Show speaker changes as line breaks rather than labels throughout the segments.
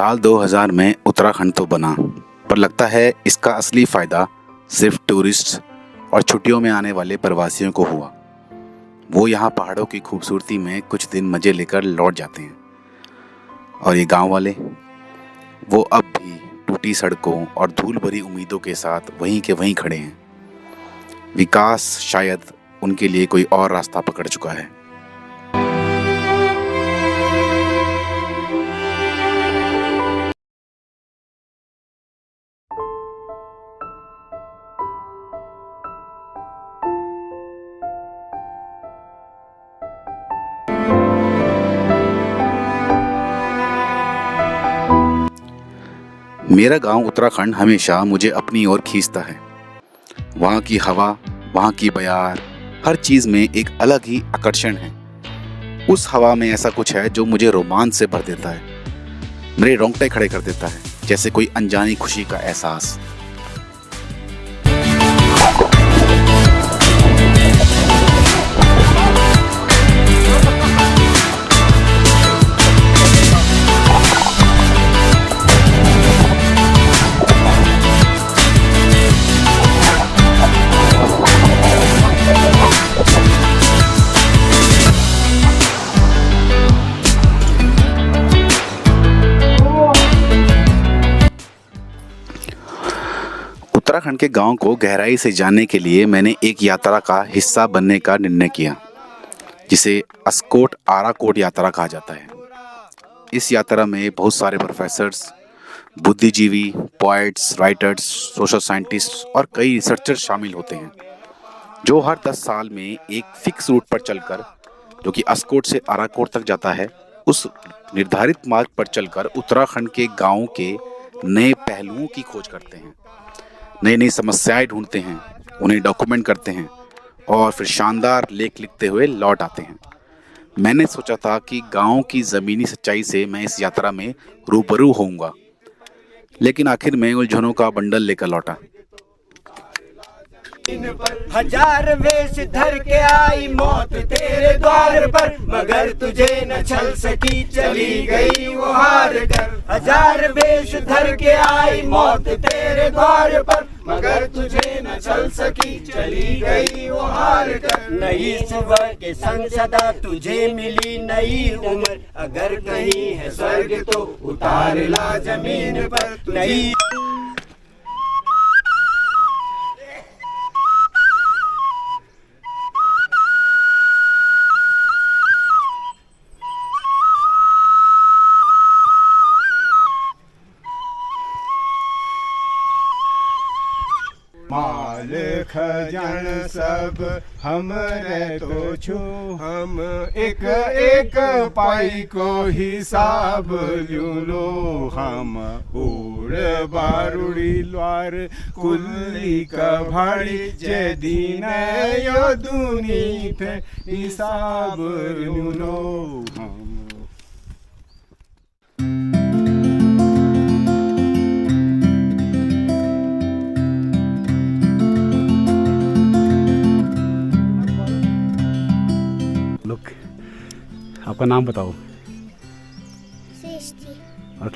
साल 2000 में उत्तराखंड तो बना, पर लगता है इसका असली फ़ायदा सिर्फ टूरिस्ट और छुट्टियों में आने वाले प्रवासियों को हुआ। वो यहाँ पहाड़ों की खूबसूरती में कुछ दिन मज़े लेकर लौट जाते हैं, और ये गांव वाले वो अब भी टूटी सड़कों और धूल भरी उम्मीदों के साथ वहीं के वहीं खड़े हैं। विकास शायद उनके लिए कोई और रास्ता पकड़ चुका है। मेरा गांव उत्तराखंड हमेशा मुझे अपनी ओर खींचता है। वहाँ की हवा, वहाँ की बयार, हर चीज़ में एक अलग ही आकर्षण है। उस हवा में ऐसा कुछ है जो मुझे रोमांच से भर देता है, मेरे रोंगटे खड़े कर देता है, जैसे कोई अनजानी खुशी का एहसास। उत्तराखंड के गांव को गहराई से जानने के लिए मैंने एक यात्रा का हिस्सा बनने का निर्णय किया, जिसे अस्कोट आराकोट यात्रा कहा जाता है। इस यात्रा में बहुत सारे प्रोफेसर्स, बुद्धिजीवी, पोएट्स, राइटर्स, सोशल साइंटिस्ट और कई रिसर्चर्स शामिल होते हैं, जो हर 10 साल में एक फिक्स रूट पर चलकर, जो कि अस्कोट से आराकोट तक जाता है, उस निर्धारित मार्ग पर चलकर उत्तराखंड के गाँव के नए पहलुओं की खोज करते हैं, नई नई समस्याएं ढूंढते हैं, उन्हें डॉक्यूमेंट करते हैं और फिर शानदार लेख लिखते हुए लौट आते हैं। मैंने सोचा था कि गांव की ज़मीनी सच्चाई से मैं इस यात्रा में रूबरू होऊंगा, लेकिन आखिर मैं उलझनों का बंडल लेकर लौटा।
हजार वेश धर के आई मौत तेरे द्वार पर, मगर तुझे न छल सकी चली गई वो हार कर। हजार वेश धर के आई मौत तेरे द्वार पर, मगर तुझे न छल सकी चली गई वो हार कर। नई सुबह के संग सदा तुझे मिली नई उम्र, अगर कहीं है स्वर्ग तो उतार ला जमीन पर। नई
माल खजान सब हमरे तो छू, हम एक एक पाई को हिसाब लो। हम उड़ बारुड़ी द्वार कुल्ली का भाड़ी, जे दिन यो दूनी थे हिसाब लो। हम
आपका नाम बताओ।
सृष्टि।
और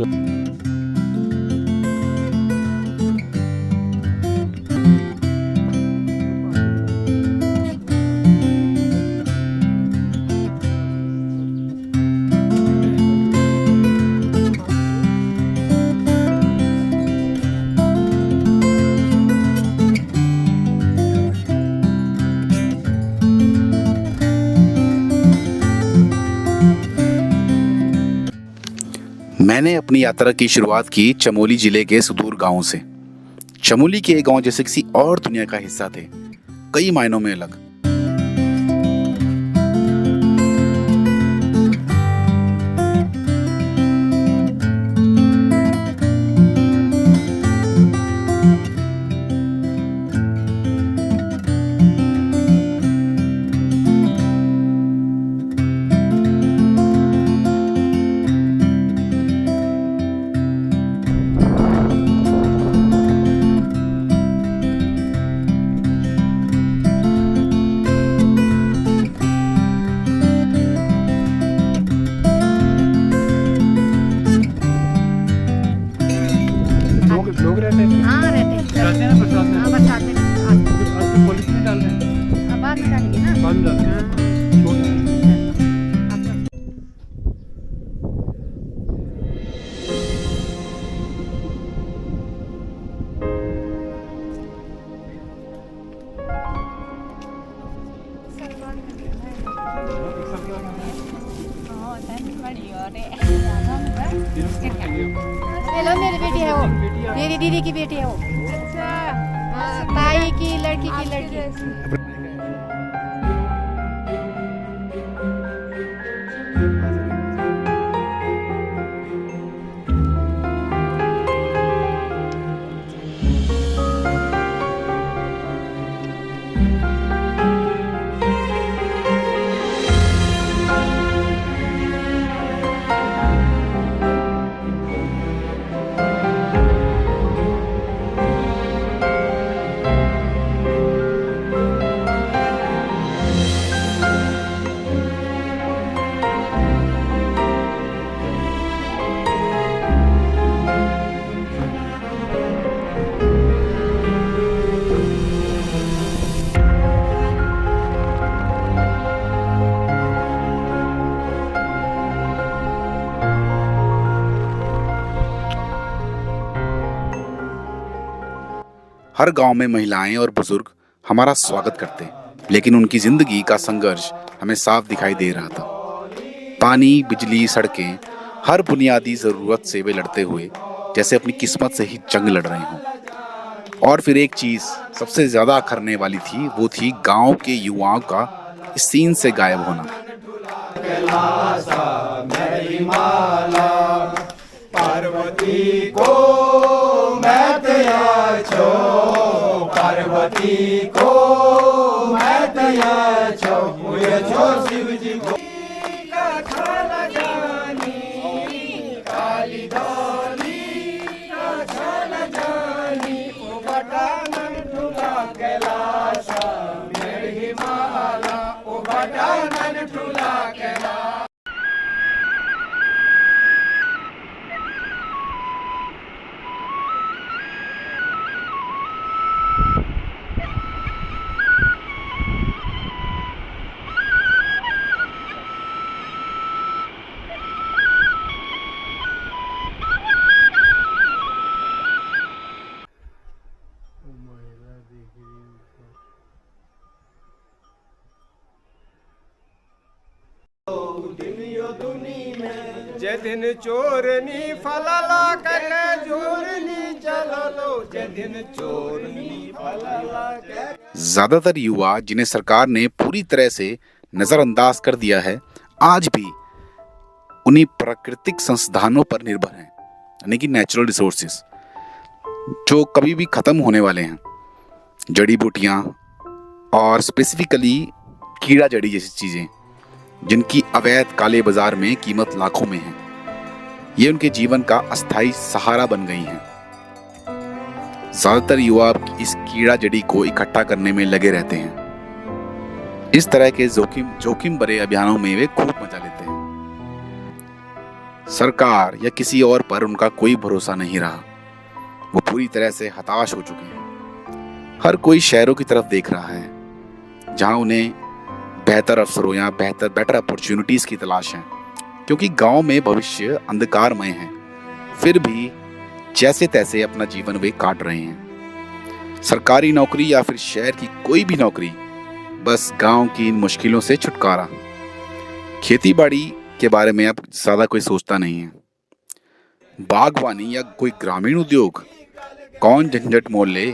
मैंने अपनी यात्रा की शुरुआत की चमोली जिले के सुदूर गांव से। चमोली के गांव जैसे किसी और दुनिया का हिस्सा थे, कई मायनों में अलग।
लोग रहते हैं?
हाँ रहते हैं।
रहते हैं ना बरसात में?
हाँ बरसात में
आज तो पुलिस नहीं डाल रहे हैं?
अब बाद में डालेंगे ना।
बाद में डालते हैं।
हाँ।
छोड़ दें।
हेलो मेरी बेटी है वो, मेरी दीदी की बेटी है वो। अच्छा हाँ, ताई की लड़की की लड़की।
हर गांव में महिलाएं और बुजुर्ग हमारा स्वागत करते, लेकिन उनकी जिंदगी का संघर्ष हमें साफ दिखाई दे रहा था। पानी, बिजली, सड़कें, हर बुनियादी जरूरत से वे लड़ते हुए जैसे अपनी किस्मत से ही जंग लड़ रहे हों। और फिर एक चीज सबसे ज्यादा अखरने वाली थी, वो थी गांव के युवाओं का इस सीन से गायब होना।
पार्वती को मैं तैयार छो, पार्वती को मैं तैयार छो, मुझे छो शिव जी को खाना जानी, काली धोली खाना जानी, ओ बटानन ठुला कैलासा मेरे हिमाला, ओ बटानन ठुला कैलासा। जे दिन चोरनी फलला कने जोरनी चललो, जे दिन चोरनी फलला के।
ज्यादातर युवा जिन्हें सरकार ने पूरी तरह से नजरअंदाज कर दिया है, आज भी उन्हीं प्राकृतिक संसाधनों पर निर्भर हैं, यानी कि नेचुरल रिसोर्सेज, जो कभी भी खत्म होने वाले हैं। जड़ी बूटियां और स्पेसिफिकली कीड़ा जड़ी जैसी चीजें, जिनकी अवैध काले बाजार में कीमत लाखों में है, ये उनके जीवन का अस्थायी सहारा बन गई हैं। ज्यादातर युवा इस कीड़ा जड़ी को इकट्ठा करने में लगे रहते हैं। इस तरह के जोखिम भरे अभियानों में वे खूब मजा लेते हैं। सरकार या किसी और पर उनका कोई भरोसा नहीं रहा। वो पूरी तरह से हताश हो चुके हैं। हर कोई शहरों की तरफ देख रहा है, जहां उन्हें बेहतर अवसरों या बेटर अपॉर्चुनिटीज की तलाश है, क्योंकि गांव में भविष्य अंधकारमय है। फिर भी जैसे तैसे अपना जीवन वे काट रहे हैं। सरकारी नौकरी या फिर शहर की कोई भी नौकरी, बस गांव की इन मुश्किलों से छुटकारा। खेती बाड़ी के बारे में अब ज्यादा कोई सोचता नहीं है। बागवानी या कोई ग्रामीण उद्योग कौन झंझट मोल ले,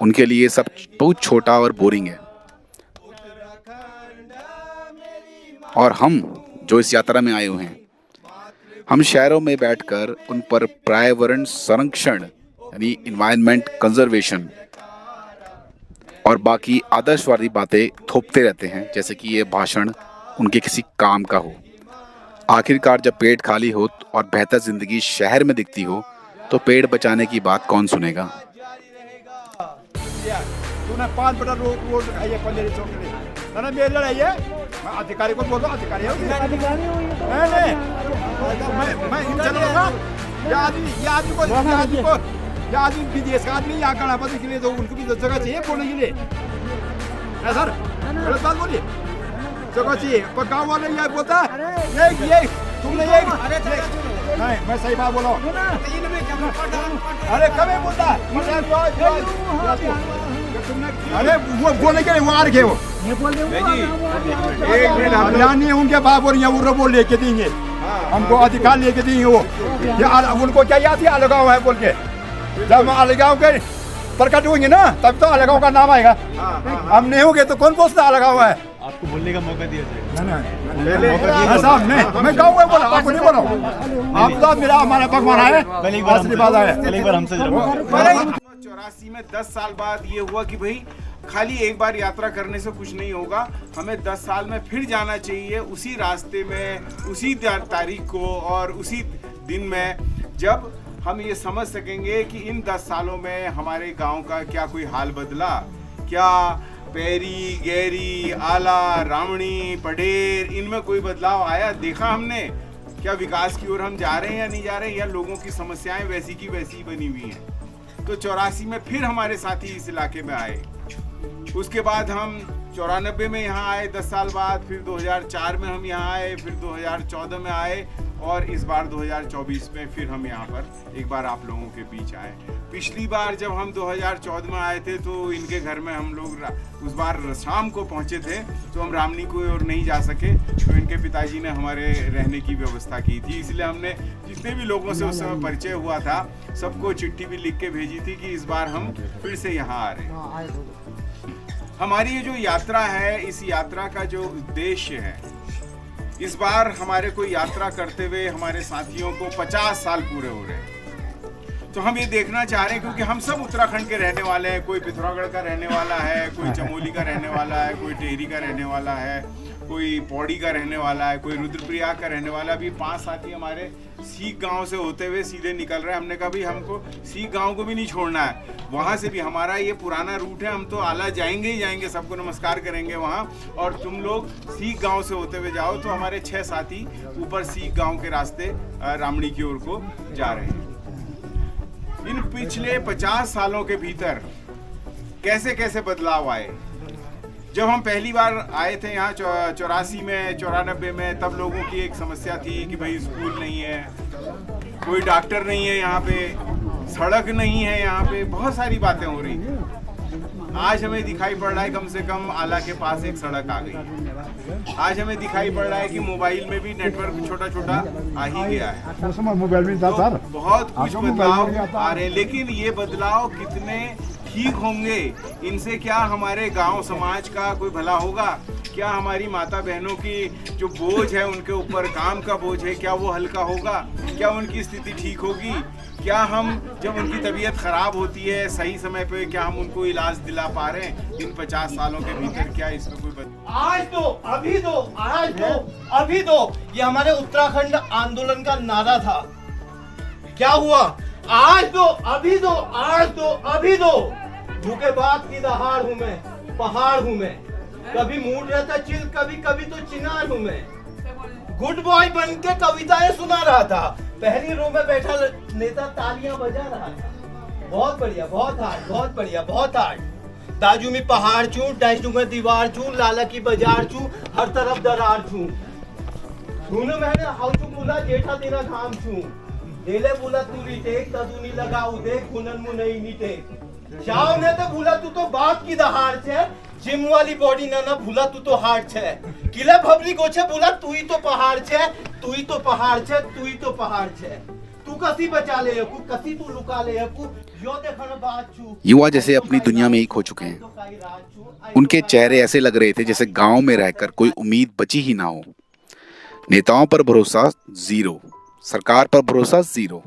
उनके लिए सब बहुत छोटा और बोरिंग है। और हम जो इस यात्रा में आए हुए हैं, हम शहरों में बैठकर उन पर पर्यावरण संरक्षण यानी इन्वायरमेंट कंजर्वेशन और बाकी आदर्शवादी बातें थोपते रहते हैं, जैसे कि ये भाषण उनके किसी काम का हो। आखिरकार जब पेट खाली हो और बेहतर जिंदगी शहर में दिखती हो, तो पेड़ बचाने की बात कौन सुनेगा।
तूने 5 बटा रोड दिखाई है पंदेरी चौक में, ना मेरी लड़ाई है। मैं अधिकारी को बोल रहा हूँ, अधिकारी नहीं मैं इन चलूंगा। ये आदमी को या आदमी विदेश का आदमी यहाँ खड़ा पता के लिए तो उनको भी तो जगह चाहिए बोलने के लिए है सर, गलत बात बोलिए, जगह चाहिए। पर गाँव वाले ये बोलता ये तुमने ये नहीं, मैं सही बात बोला। अरे कभी बोलता अरे वो बोलने के लिए वो आ रखे वो अभियान नहीं, उनके बाप और यहाँ वो बोल लेके देंगे हमको, अधिकार लेके देंगे वो। ये उनको क्या याद है अलगाव है बोल के, जब अलगाव के प्रकट होंगे ना तब तो अलगाव का नाम आएगा। हम नहीं होंगे तो कौन पूछता अलगाव है?
आपको बोलने का मौका दिया जाए।
साहब नहीं, मैं गाँव में बोला, आपको नहीं बोला। आप तो मेरा हमारा भगवान है, आशीर्वाद है।
एक बार हमसे
84 में 10 साल बाद ये हुआ कि भाई खाली एक बार यात्रा करने से कुछ नहीं होगा, हमें 10 साल में फिर जाना चाहिए उसी रास्ते में, उसी तारीख को और उसी दिन में, जब हम ये समझ सकेंगे कि इन 10 सालों में हमारे गांव का क्या कोई हाल बदला, क्या पैरी, गैरी, आला, रामणी, पडेर इनमें कोई बदलाव आया, देखा हमने क्या विकास की ओर हम जा रहे हैं या नहीं जा रहे हैं, या लोगों की समस्याएं वैसी की वैसी बनी हुई हैं। तो 84 में फिर हमारे साथी इस इलाके में आए, उसके बाद हम 94 में यहाँ आए 10 साल बाद, फिर 2004 में हम यहाँ आए, फिर 2014 में आए और इस बार 2024 में फिर हम यहाँ पर एक बार आप लोगों के बीच आए। पिछली बार जब हम 2014 में आए थे तो इनके घर में हम लोग उस बार शाम को पहुँचे थे, तो हम रामनी को और नहीं जा सके, तो इनके पिताजी ने हमारे रहने की व्यवस्था की थी, इसलिए हमने जितने भी लोगों से उस समय परिचय हुआ था सबको चिट्ठी भी लिख के भेजी थी कि इस बार हम फिर से यहाँ आ रहे हैं। हमारी ये जो यात्रा है, इस यात्रा का जो उद्देश्य है, इस बार हमारे को यात्रा करते हुए हमारे साथियों को 50 साल पूरे हो रहे हैं। तो हम ये देखना चाह रहे हैं, क्योंकि हम सब उत्तराखंड के रहने वाले हैं, कोई पिथौरागढ़ का रहने वाला है, कोई चमोली का रहने वाला है, कोई टिहरी का रहने वाला है, कोई पौड़ी का रहने वाला है, कोई रुद्रप्रयाग का रहने वाला। अभी 5 साथी हमारे सीख गांव से होते हुए सीधे निकल रहे हैं। हमने कहा भाई हमको सीख गांव को भी नहीं छोड़ना है, वहाँ से भी हमारा ये पुराना रूट है, हम तो आला जाएंगे ही जाएंगे, सबको नमस्कार करेंगे वहाँ, और तुम लोग सीख गांव से होते हुए जाओ। तो हमारे 6 साथी ऊपर सीख गांव के रास्ते रामणी की ओर को जा रहे हैं। इन पिछले 50 सालों के भीतर कैसे कैसे बदलाव आए। जब हम पहली बार आए थे यहाँ 84 में, 94 में, तब लोगों की एक समस्या थी कि भाई स्कूल नहीं है, कोई डॉक्टर नहीं है यहाँ पे, सड़क नहीं है यहाँ पे, बहुत सारी बातें हो रही हैं। आज हमें दिखाई पड़ रहा है कम से कम आला के पास एक सड़क आ गई। आज हमें दिखाई पड़ रहा है कि मोबाइल में भी नेटवर्क छोटा छोटा आ ही गया है। तो बहुत कुछ बदलाव आ रहे हैं, लेकिन ये बदलाव कितने ठीक होंगे, इनसे क्या हमारे गांव समाज का कोई भला होगा? क्या हमारी माता बहनों की जो बोझ है उनके ऊपर, काम का बोझ है, क्या वो हल्का होगा? क्या उनकी स्थिति ठीक होगी? क्या हम जब उनकी तबीयत खराब होती है सही समय पे, क्या हम उनको इलाज दिला पा रहे हैं? इन 50 सालों के भीतर क्या इसमें कोई
आज दो, अभी दो, आज दो, अभी दो, ये हमारे उत्तराखंड आंदोलन का नारा था। क्या हुआ? आज दो, अभी दो, आज दो, अभी दो। भूखे बात की दहाड़ हूँ मैं, पहाड़ हूँ मैं, कभी मूड रहता चिल, कभी कभी तो चिनार हूँ मैं। गुड बॉय बन के कविताएं सुना रहा था, पहली रो में बैठा नेता तालियां बजा रहा था। बहुत बढ़िया, बहुत हार्ड, बहुत बढ़िया, बहुत हार्ड। दाजू में पहाड़ छू, डाइसू में दीवार छू, लाला की बाजार छू, हर तरफ दरार छू। धुन मैंने हाउचू बोला जेठा तेरा घाम छू, देले बोला तू रिटेक तदुनी लगाऊ देख हुनन मु नहीं नीटेक। शाव ने तो भूला तू तो बात की दहाड़ छे, जिम वाली बॉडी ना भूला तू तो हार्ड छे। किले भबरी गोछे बोला तू ही तो पहाड़ छे, तू ही तो पहाड़ छे, तू ही तो पहाड़ छे। तू कसी बचा ले हकू, कसी तू लुका ले हकू, यो देखन बात छू।
युवा जैसे अपनी दुनिया में ही खो चुके हैं। उनके चेहरे ऐसे लग रहे थे जैसे गांव में रहकर कोई उम्मीद बची ही ना हो। नेताओं पर भरोसा जीरो, सरकार पर भरोसा जीरो।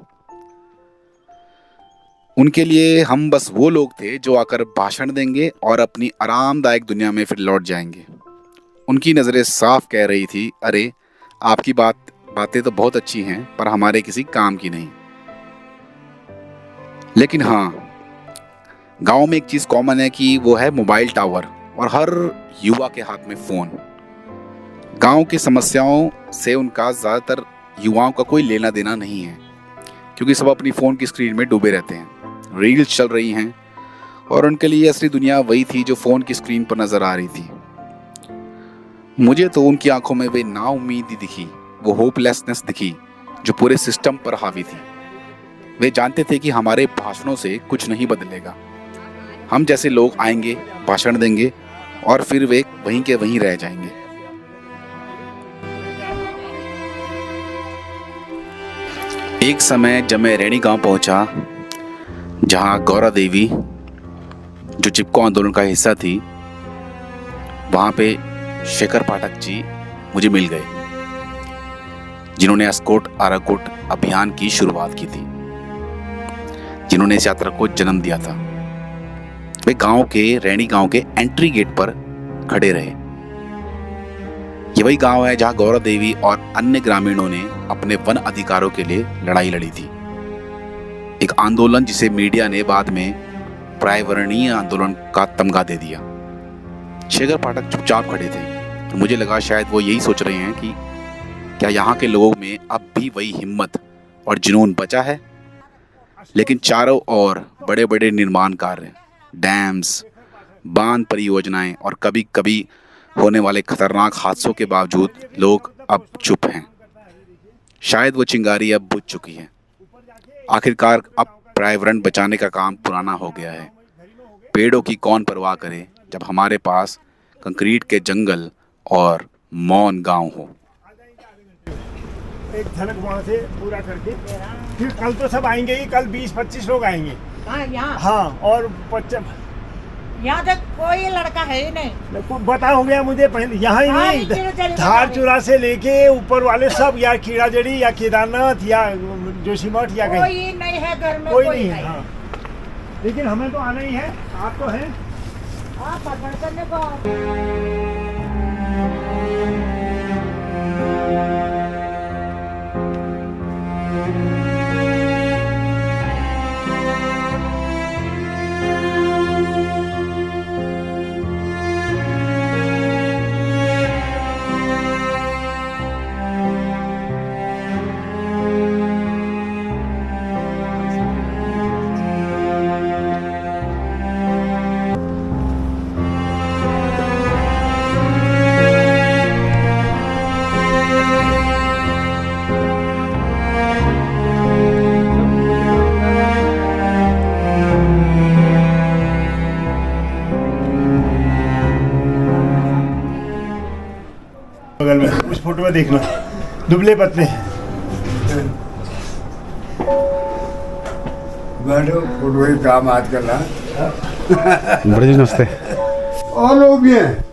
उनके लिए हम बस वो लोग थे जो आकर भाषण देंगे और अपनी आरामदायक दुनिया में फिर लौट जाएंगे। उनकी नज़रें साफ कह रही थी, अरे आपकी बातें तो बहुत अच्छी हैं पर हमारे किसी काम की नहीं। लेकिन हाँ, गांव में एक चीज़ कॉमन है कि वो है मोबाइल टावर और हर युवा के हाथ में फ़ोन। गांव की समस्याओं से उनका ज़्यादातर युवाओं का कोई लेना देना नहीं है, क्योंकि सब अपनी फ़ोन की स्क्रीन में डूबे रहते हैं। रील्स चल रही हैं और उनके लिए असली दुनिया वही थी जो फ़ोन की स्क्रीन पर नज़र आ रही थी। मुझे तो उनकी आंखों में वे नाउम्मीदी दिखी, वो होपलेसनेस दिखी जो पूरे सिस्टम पर हावी थी। वे जानते थे कि हमारे भाषणों से कुछ नहीं बदलेगा। हम जैसे लोग आएंगे, भाषण देंगे और फिर वे वहीं के वहीं रह जाएंगे। एक समय जब मैं रैणी गांव पहुंचा, जहां गौरा देवी जो चिपको आंदोलन का हिस्सा थी, वहां पे शेखर पाठक जी मुझे मिल गए, जिन्होंने अस्कोट आराकोट अभियान की शुरुआत की थी, जिन्होंने इस यात्रा को जन्म दिया था। वे गांव के रैणी गांव के एंट्री गेट पर खड़े रहे। ये वही गांव है जहां गौरा देवी और अन्य ग्रामीणों ने अपने वन अधिकारों के लिए लड़ाई लड़ी थी। एक आंदोलन जिसे मीडिया ने बाद में पर्यावरणीय आंदोलन का तमगा दे दिया। शेखर पाठक चुपचाप खड़े थे और मुझे लगा शायद वो यही सोच रहे हैं कि क्या यहाँ के लोगों में अब भी वही हिम्मत और जुनून बचा है। लेकिन चारों ओर बड़े बड़े निर्माण कार्य, डैम्स, बांध परियोजनाएं और कभी कभी होने वाले खतरनाक हादसों के बावजूद लोग अब चुप हैं। शायद वो चिंगारी अब बुझ चुकी है। आखिरकार अब पर्यावरण बचाने का काम पुराना हो गया है। पेड़ों की कौन परवाह करे जब हमारे पास कंक्रीट के जंगल और मौन गांव हो।
एक झलक वहाँ से पूरा करके फिर कल तो सब आएंगे ही, कल 20-25 लोग आएंगे। हाँ, और 25
यहाँ तक कोई लड़का है ही नहीं।
पता हो गया मुझे पहले, यहाँ ही नहीं, धार चूरा से लेके ऊपर वाले सब, या खीराजड़ी या केदारनाथ या जोशीमठ या कहीं
कोई नहीं है घर में,
कोई नहीं है। हाँ, लेकिन हमें तो आना ही है। आप तो हैं,
आप पकड़ करने को
बगल में उस फोटो में देखना, दुबले पतले।
बैठो, फोटो ही काम आज कर रहा।
बड़े नमस्ते।
और लोग भी हैं?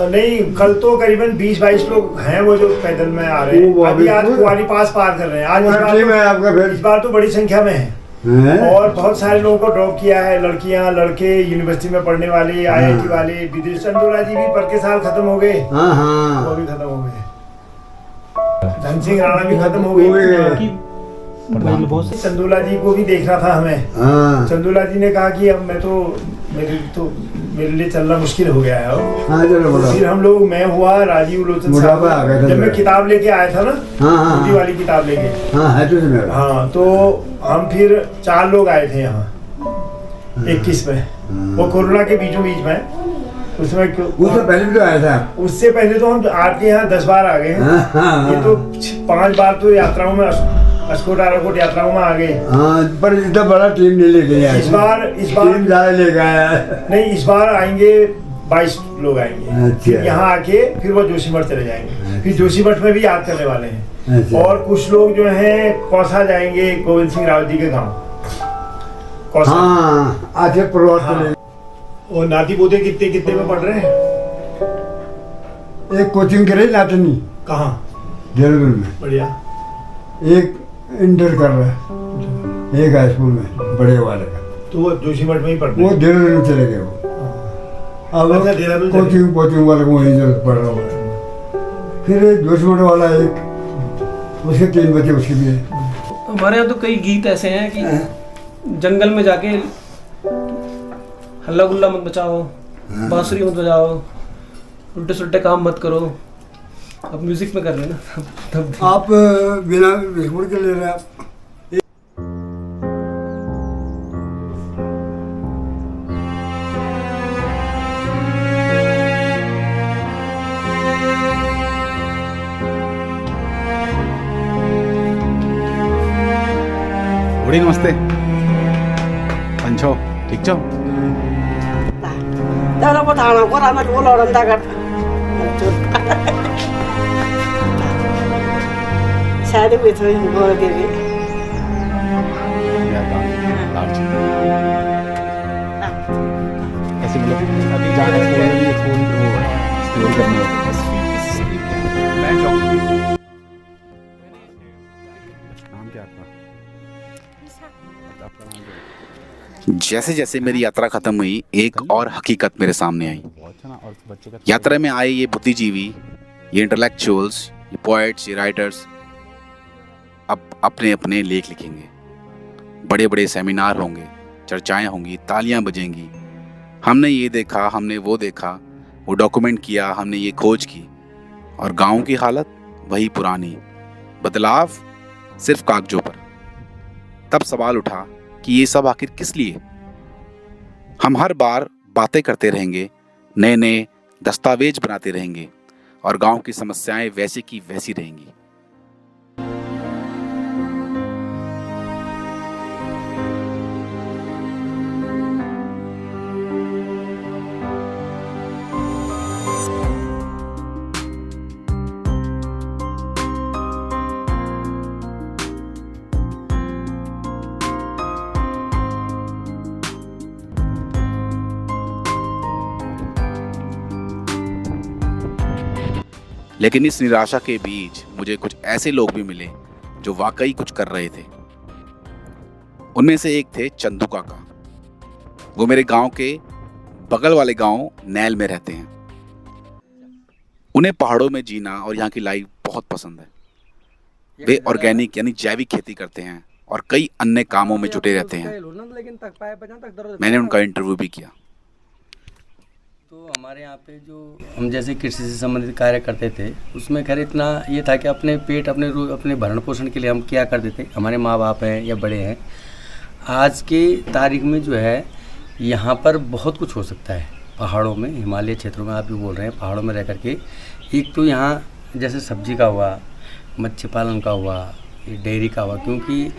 नहीं, कल तो करीबन 20-22 लोग हैं वो जो पैदल में आ रहे हैं। अभी आज कुआरी पास पार कर रहे हैं। आज इस बार तो बड़ी संख्या में है और बहुत सारे लोगों को ड्रॉप किया है। लड़कियां, लड़के, यूनिवर्सिटी में पढ़ने वाले, IIT वाले, विदेश। चंदोला जी भी पर के साल खत्म हो गए, वो भी खत्म हो गए। धन सिंह राणा भी खत्म हो गए। चंदोला जी को भी देख रहा था हमें। चंदोला जी ने कहा कि अब मेरे लिए चलना मुश्किल हो गया है। फिर हम लोग, मैं हुआ, राजीव लोचन साहब, जब मैं किताब लेके आया था ना, हिंदी वाली किताब लेके, हाँ, तो हम फिर 4 लोग आए थे यहाँ 21 में, वो कोरोना के बीचों बीच में। उससे
पहले भी तो आया था।
उससे पहले तो हम आपके यहाँ 10 बार आ गए हैं। ये तो 5 बार तो यात्राओं में, अस्कोट आराकोट यात्राओं में आ गए।
पर इतना बड़ा टीम नहीं ले गया
इस बार
ज्यादा ले गया
नहीं। इस बार आएंगे 22 लोग आएंगे। फिर यहाँ आके फिर वो जोशीमठ चले जाएंगे। फिर जोशीमठ में भी याद करने वाले हैं। और कुछ लोग जो हैं कौसा जाएंगे, गोविंद सिंह रावत जी के गाँव कौसा। और नाती पोते कितने में पढ़ रहे हैं?
एक कोचिंग करे लाटनी।
कहाँ?
देहरादून में।
बढ़िया।
एक इंटर कर रहा है, एक हाई स्कूल में, बड़े वाले का।
तो वो जोशीमठ में ही पढ़ रहे
वो देहरादून में चले गए। वो अब कोचिंग वाले को वहीं जरूरत पड़ रहा है। फिर जोशीमठ वाला एक, उसके 3 बच्चे उसके भी है।
हमारे यहाँ तो कई गीत ऐसे हैं कि जंगल में जाके हल्ला गुल्ला मत मचाओ, बांसुरी मत बजाओ, उल्टे सुल्टे काम मत करो। अब म्यूजिक में कर रहे हैं ना, तब
आप बिना रिकॉर्ड के ले रहे हैं।
बड़ी नमस्ते पंचो ठीक छो
Dalam potong aku ramai dulu orang takat. Saya tu betul yang gua dewi.
ऐसे मतलब अभी जहाँ एक्सप्लोर ये फोन वो एक्सप्लोर करने मैं नाम क्या आपका जैसे जैसे मेरी यात्रा खत्म हुई एक और हकीकत मेरे सामने आई। यात्रा में आए ये बुद्धिजीवी, ये इंटेलेक्चुअल्स, ये पोएट्स, ये राइटर्स अब अपने अपने लेख लिखेंगे, बड़े बड़े सेमिनार होंगे, चर्चाएं होंगी, तालियां बजेंगी। हमने ये देखा, हमने वो देखा, वो डॉक्यूमेंट किया, हमने ये खोज की, और गाँव की हालत वही पुरानी, बदलाव सिर्फ कागजों पर। तब सवाल उठा कि ये सब आखिर किस लिए? हम हर बार बातें करते रहेंगे, नए नए दस्तावेज बनाते रहेंगे और गांव की समस्याएं वैसी की वैसी रहेंगी। लेकिन इस निराशा के बीच मुझे कुछ ऐसे लोग भी मिले जो वाकई कुछ कर रहे थे। उनमें से एक थे चंदू काका। वो मेरे गांव के बगल वाले गांव नैल में रहते हैं। उन्हें पहाड़ों में जीना और यहाँ की लाइफ बहुत पसंद है। वे ऑर्गेनिक यानी जैविक खेती करते हैं और कई अन्य कामों में जुटे रहते हैं। मैंने उनका इंटरव्यू भी किया।
तो हमारे यहाँ पे जो हम जैसे कृषि से संबंधित कार्य करते थे, उसमें खैर इतना ये था कि अपने पेट अपने भरण पोषण के लिए हम क्या करते थे, हमारे माँ बाप हैं या बड़े हैं। आज की तारीख में जो है यहाँ पर बहुत कुछ हो सकता है। पहाड़ों में, हिमालय क्षेत्रों में, आप भी बोल रहे हैं, पहाड़ों में रह कर के एक तो यहाँ जैसे सब्जी का हुआ, मत्स्य पालन का हुआ, डेयरी का हुआ, क्योंकि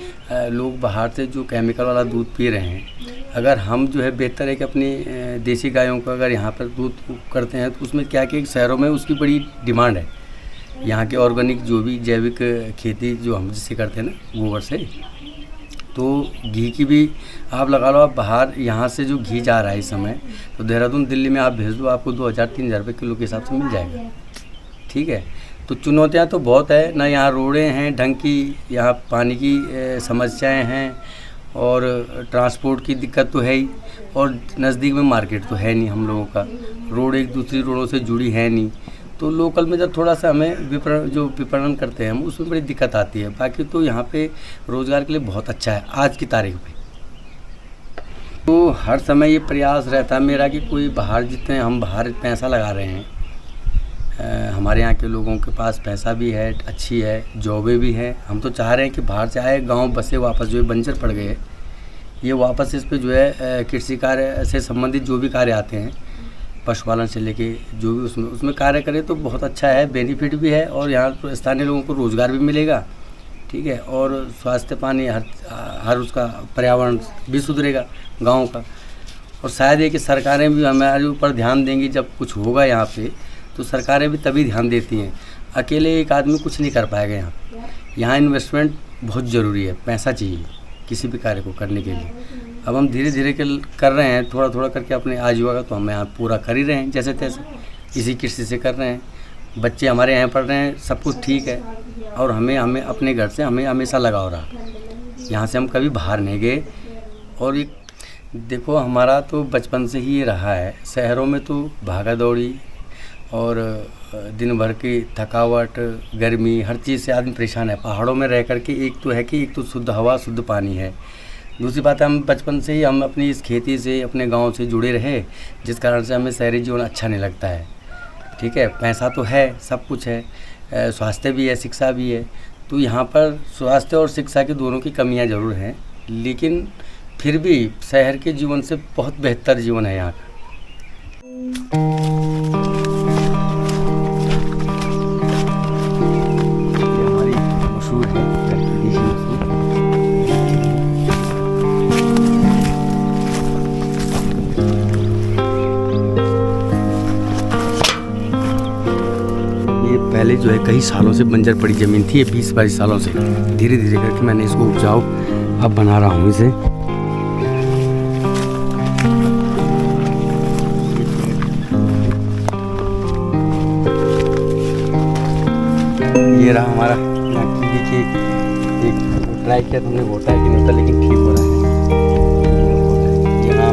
लोग बाहर से जो केमिकल वाला दूध पी रहे हैं, अगर हम जो है बेहतर है कि अपनी देसी गायों का अगर यहाँ पर दूध करते हैं तो उसमें क्या कि शहरों में उसकी बड़ी डिमांड है। यहाँ के ऑर्गेनिक जो भी जैविक खेती जो हम जिससे करते हैं ना गोबर से, तो घी की भी आप लगा लो, आप बाहर यहाँ से जो घी जा रहा है इस समय, तो देहरादून दिल्ली में आप भेज दो, आपको 2000-3000 रुपये किलो के हिसाब से मिल जाएगा। ठीक है, तो चुनौतियाँ तो बहुत है ना, यहाँ रोडें हैं ढंग की, यहाँ पानी की समस्याएं हैं और ट्रांसपोर्ट की दिक्कत तो है ही, और नज़दीक में मार्केट तो है नहीं हम लोगों का, रोड एक दूसरी रोडों से जुड़ी है नहीं, तो लोकल में जब थोड़ा सा हमें विपणन करते हैं हम, उसमें बड़ी दिक्कत आती है। बाकी तो यहाँ पे रोज़गार के लिए बहुत अच्छा है आज की तारीख में। तो हर समय ये प्रयास रहता है मेरा कि कोई बाहर, जितने हम बाहर पैसा लगा रहे हैं, हमारे यहाँ के लोगों के पास पैसा भी है, अच्छी है, जॉबें भी हैं, हम तो चाह रहे हैं कि बाहर से आए, गांव बसे वापस जो है बंजर पड़ गए, ये वापस इस पे जो है कृषि कार्य से संबंधित जो भी कार्य आते हैं, पशुपालन से लेके जो भी उसमें कार्य करें तो बहुत अच्छा है, बेनिफिट भी है, और यहाँ तो स्थानीय लोगों को रोज़गार भी मिलेगा। ठीक है, और स्वास्थ्य पानी हर उसका पर्यावरण भी सुधरेगा गाँव का। और शायद ये कि सरकारें भी हमारे ऊपर ध्यान देंगी, जब कुछ होगा यहाँ पे तो सरकारें भी तभी ध्यान देती हैं। अकेले एक आदमी कुछ नहीं कर पाएगा यहाँ इन्वेस्टमेंट बहुत ज़रूरी है, पैसा चाहिए किसी भी कार्य को करने के लिए। अब हम धीरे धीरे कर रहे हैं, थोड़ा थोड़ा करके अपने आजीविका तो हम यहाँ पूरा कर ही रहे हैं, जैसे तैसे इसी कृषि से कर रहे हैं। बच्चे हमारे यहाँ पढ़ रहे हैं, सब कुछ ठीक है, और हमें अपने घर से हमें हमेशा लगाव रहा, यहाँ से हम कभी बाहर नहीं गए। और एक देखो हमारा तो बचपन से ही ये रहा है, शहरों में तो भागा दौड़ी और दिन भर की थकावट, गर्मी, हर चीज़ से आदमी परेशान है। पहाड़ों में रह कर के एक तो है कि एक तो शुद्ध हवा, शुद्ध पानी है, दूसरी बात है हम बचपन से ही हम अपनी इस खेती से, अपने गांव से जुड़े रहे, जिस कारण से हमें शहरी जीवन अच्छा नहीं लगता है। ठीक है, पैसा तो है, सब कुछ है, स्वास्थ्य भी है, शिक्षा भी है, तो यहाँ पर स्वास्थ्य और शिक्षा की दोनों की कमियाँ ज़रूर हैं, लेकिन फिर भी शहर के जीवन से बहुत बेहतर जीवन है यहाँ का। पहले जो है कई सालों से बंजर पड़ी ज़मीन थी, ये 20-22 सालों से धीरे धीरे करके मैंने इसको उपजाऊ अब बना रहा हूँ इसे। ये रहा हमारा देखिए, एक ट्राई किया तुमने, होता है कि नहीं होता, लेकिन ठीक हो रहा है। यहाँ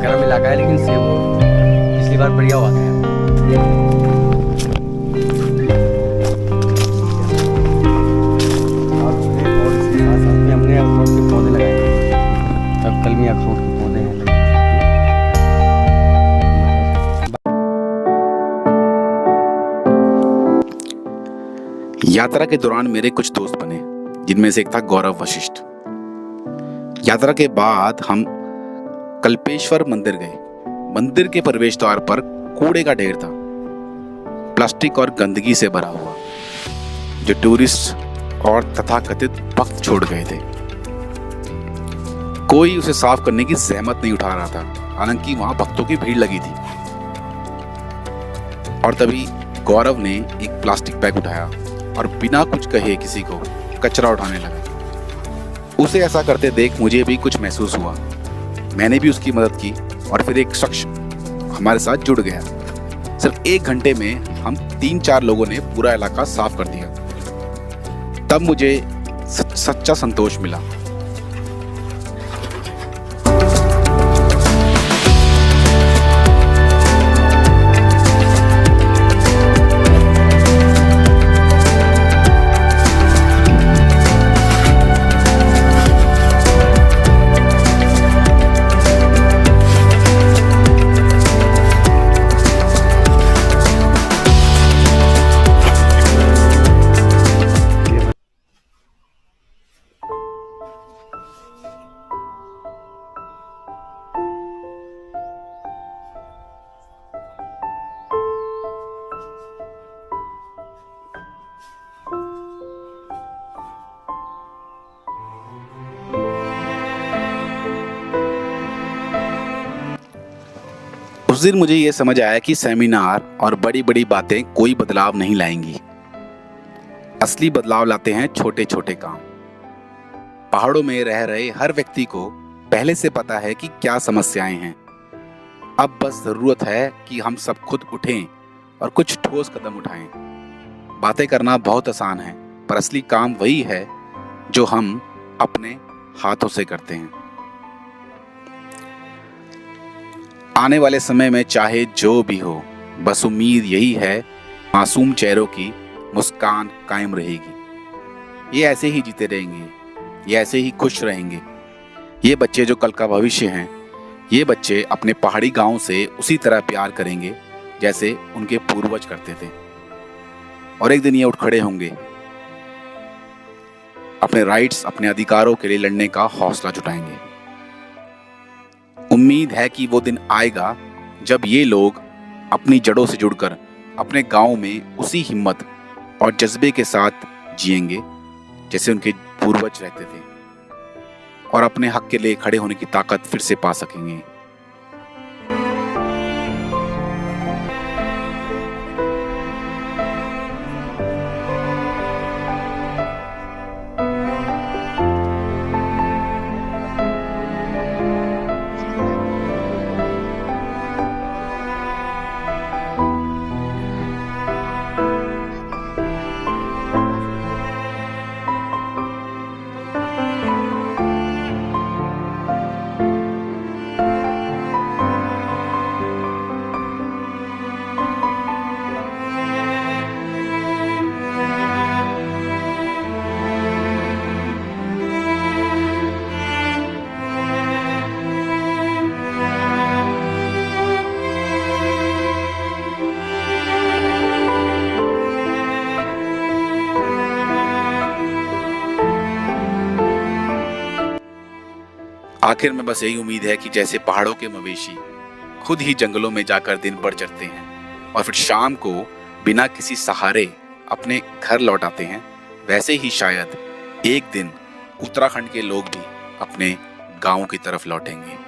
गर्म इलाका है, लेकिन सेब पिछली बार बढ़िया हुआ था। कलमी अखरोट के पौधे हैं।
यात्रा के दौरान मेरे कुछ दोस्त बने, जिनमें से एक था गौरव वशिष्ठ। यात्रा के बाद हम कल्पेश्वर मंदिर गए। मंदिर के प्रवेश द्वार पर कूड़े का ढेर था, प्लास्टिक और गंदगी से भरा हुआ, जो टूरिस्ट और तथाकथित भक्त छोड़ गए थे। कोई उसे साफ करने की जहमत नहीं उठा रहा था, हालांकि वहां भक्तों की भीड़ लगी थी। और तभी गौरव ने एक प्लास्टिक बैग उठाया और बिना कुछ कहे किसी को कचरा उठाने लगा। उसे ऐसा करते देख मुझे भी कुछ महसूस हुआ। मैंने भी उसकी मदद की और फिर एक शख्स हमारे साथ जुड़ गया। सिर्फ 1 घंटे में हम 3-4 लोगों ने पूरा इलाका साफ कर दिया। तब मुझे सच्चा संतोष मिला। उस दिन मुझे यह समझ आया कि सेमिनार और बड़ी बड़ी बातें कोई बदलाव नहीं लाएंगी। असली बदलाव लाते हैं छोटे छोटे काम। पहाड़ों में रह रहे हर व्यक्ति को पहले से पता है कि क्या समस्याएं हैं। अब बस जरूरत है कि हम सब खुद उठें और कुछ ठोस कदम उठाएं। बातें करना बहुत आसान है, पर असली काम वही है जो हम अपने हाथों से करते हैं। आने वाले समय में चाहे जो भी हो, बस उम्मीद यही है, मासूम चेहरों की मुस्कान कायम रहेगी। ये ऐसे ही जीते रहेंगे, ये ऐसे ही खुश रहेंगे। ये बच्चे जो कल का भविष्य हैं, ये बच्चे अपने पहाड़ी गांव से उसी तरह प्यार करेंगे जैसे उनके पूर्वज करते थे। और एक दिन ये उठ खड़े होंगे, अपने राइट्स, अपने अधिकारों के लिए लड़ने का हौसला जुटाएंगे। उम्मीद है कि वो दिन आएगा जब ये लोग अपनी जड़ों से जुड़कर अपने गांव में उसी हिम्मत और जज्बे के साथ जिएंगे जैसे उनके पूर्वज रहते थे, और अपने हक के लिए खड़े होने की ताकत फिर से पा सकेंगे। आखिर में बस यही उम्मीद है कि जैसे पहाड़ों के मवेशी खुद ही जंगलों में जाकर दिन भर चरते हैं और फिर शाम को बिना किसी सहारे अपने घर लौट आते हैं, वैसे ही शायद एक दिन उत्तराखंड के लोग भी अपने गाँव की तरफ लौटेंगे।